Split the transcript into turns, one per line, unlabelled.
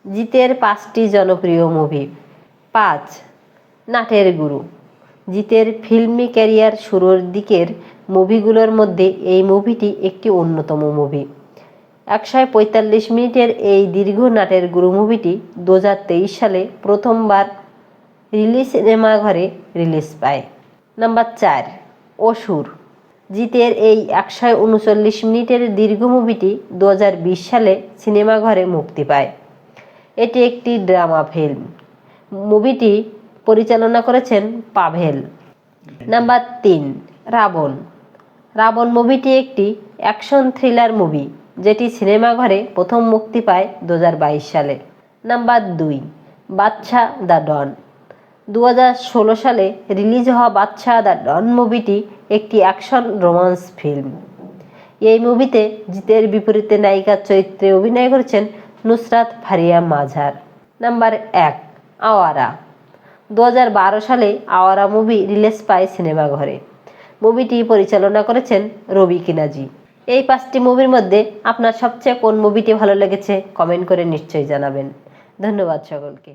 জিতের 5টি জনপ্রিয় মুভি। 5. নাটের গুরু। জিতের ফিল্মি ক্যারিয়ার শুরুর দিকের মুভিগুলোর মধ্যে এই মুভিটি একটি অন্যতম মুভি। 145 মিনিটের এই দীর্ঘ নাটের গুরু মুভিটি 2023 সালে প্রথমবার সিনেমাঘরে রিলিজ পায়। নাম্বার 4. অসুর। জিতের এই 139 মিনিটের দীর্ঘ মুভিটি 2020 সালে সিনেমাঘরে মুক্তি পায়। এটি একটি ড্রামা ফিল্ম। মুভিটি পরিচালনা করেছেন পাভেল। নাম্বার 3. রাবণ। রাবণ মুভিটি একটি অ্যাকশন থ্রিলার মুভি যেটি সিনেমাঘরে প্রথম মুক্তি পায় 2022 সালে। নাম্বার 2. বাদশা দ্য ডন। 2016 সালে রিলিজ হওয়া বাদশা দ্য ডন মুভিটি একটি অ্যাকশন রোমান্স ফিল্ম। এই মুভিতে জিতের বিপরীতে নায়িকার চরিত্রে অভিনয় করেছেন নুসরাত ফারিয়া মাঝার। নাম্বার 1. আওয়ারা। 2012 সালে আওয়ারা মুভি রিলিজ পায় সিনেমাঘরে। মুভিটি পরিচালনা করেছেন রবি কিনাজি। এই 5টি মুভির মধ্যে আপনার সবচেয়ে কোন মুভিটি ভালো লেগেছে কমেন্ট করে নিশ্চয়ই জানাবেন। ধন্যবাদ সকলকে।